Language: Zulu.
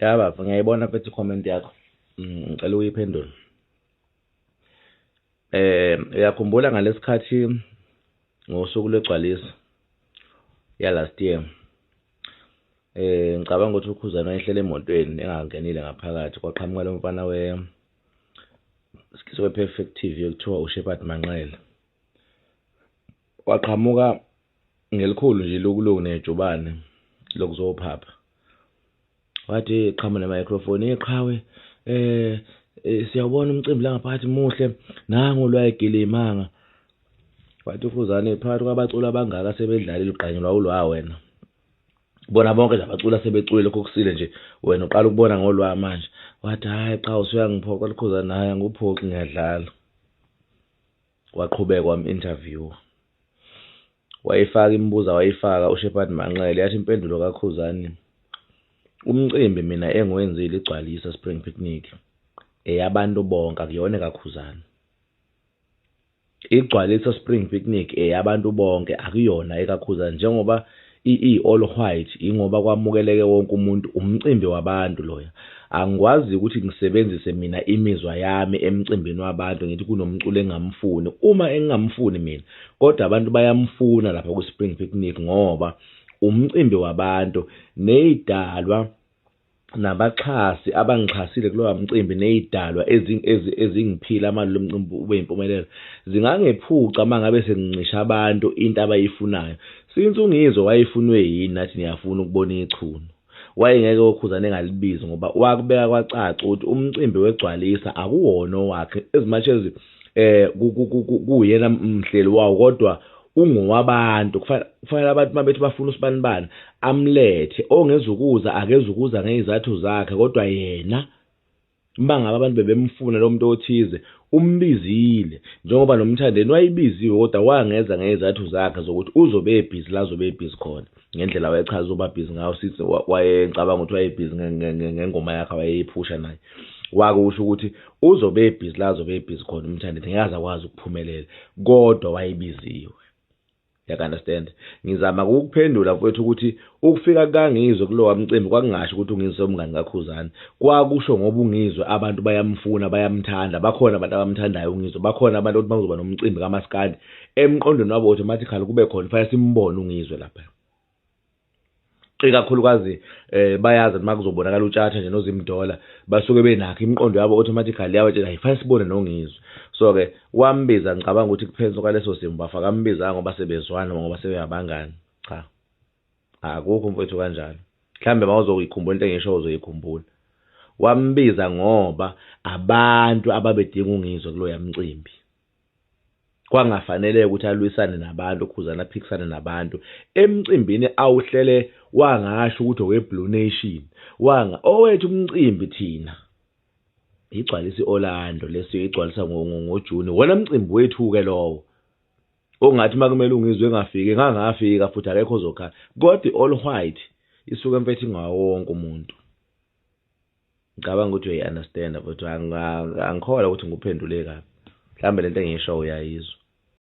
Yaba ngiyayibona mfethu i-comment yakho. Ngicela uyiphendule. Uyakhumbula ngalesikhathi ngosuku lwegcwaliso ya last year. Ngicabanga ukuthi uKhuzani wayehlele emotweni engangenile ngaphakathi kwaqhamuka lo mfana we Perfect TV ekuthiwa uShepherd Manqele. Waqhamuka ngelikhulu nje lokuluku nejubane lokuzophapha. Wathi qhamu ne-microphone iqhawe siyawubona umcimbi la ngaphakathi muhle nangu lwayegilima. Wathi uKhuzani phakathi kwabaculi abangaka sebedlalile uqanyulwa ulwa wena. Bona bonke nje abaculi sebecule lokho kusile nje wena uqala ukubona ngolwa manje. Wathi hayi cha usuyangiphoqa uKhuzani hayi nguphoqi ngiyadlala. Waqhubeka wam-interview. Wayifaka imibuzo wayifaka uShepherd Manqele yathi impendulo kaKhuzani. Umcimbi mina engiwenzile igcwalisa Spring Picnic eyabantu bonke akuyona kaKhuzani. Igcwalisa Spring Picnic eyabantu bonke akuyona ekaKhuzani njengoba all white ingoba kwamukeleke wonke umuntu umcimbi wabantu loya. Angikwazi ukuthi ngisebenzise mina imizwa yami emcimbini wabantu ngithi kunomculo engamfuni uma engamfuni mina kodwa abantu bayamfuna lapha ku Spring Picnic ngoba umcimbi wabantu nezidalwa nabaxhasi abangixhasile kulowa mcimbi nezidalwa ezingiphila amali lomcimbi ube impumelelo zingangephuca mangabe sengincisha abantu into abayifunayo. Since uNgizwe wayefunwe yini nathi niyafuna ukubona ichunu. Wayengeke uKhuzani engalibizi ngoba wakubeka kwacaca ukuthi umcimbi wegcwalisa akuwona wakhe as much as kuyena umhleli wawo kodwa ungowabantu kufanele abantu mabethi bafuna usibanibani amlethe ongezukuza akezukuza ngezathu zakhe kodwa yena mangaba abantu bebemfuna lo muntu othize umbizile njengoba nomthandeni wayibiziwe kodwa wangeza ngezathu zakhe zokuthi uzobe ebhizi la zobe ebhizi khona ngendlela wayechaza uba busy ngayo sithi wayecabanga ukuthi wayebhizi ngengoma yakhe wayeyiphusha naye wakusho ukuthi uzobe ebhizi la zobe ebhizi khona umthandeni ngaze akwazi ukuphumelela kodwa wayebiziwe. You understand? Ngizama ukuphendula mfowethu ukuthi ukufika kaNgizwe kulowa mcimbi kwakungasho ukuthi uNgizwe umngani kaKhuzani. Kwakusho ngoba uNgizwe abantu bayamfuna bayamthanda bakhona abantu abamthandayo uNgizwe bakhona abantu ukuthi bazoba nomcimbi kaMaskandi emqondweni wabo automatically kube khona fanele simbone uNgizwe lapha. Ikakhulukazi bayazi uma kuzobonakala uTshatha nje noZimdola basuke benakho imiqondo yabo automatically yawetshela hayifanele sibone noNgizwe. So ke wambiza ngicabanga ukuthi kuphenso kwaleso simo bafaka ambiza ngoba sebezwana ngoba sebeyabangani. Cha. Akukho mfowethu kanjalo. Mhlambe mawuzokuyikhumbula into engisho uzokuyikhumbula. Wambiza ngoba abantu ababedinga uNgizwe kulo yamcimbi. Kwangafanele ukuthi alwisane nabantu uKhuzani aphikisane nabantu emcimbini awuhlele wangasho ukuthi oweBlue Nation owethu umcimbi thina igcwalisa iOrlando lesiyo igcwalisa ngoJuni wona umcimbi wethu ke lowo ongathi makumele uNgizwe engafiki ngangafika futhi akekho ozokhala kodwa all white isuke mfethu ngawo wonke umuntu. Ngicabanga ukuthi uyayi understand but angikholwa ukuthi nguphendule kabi mhlambe lento engisho uyayizwa.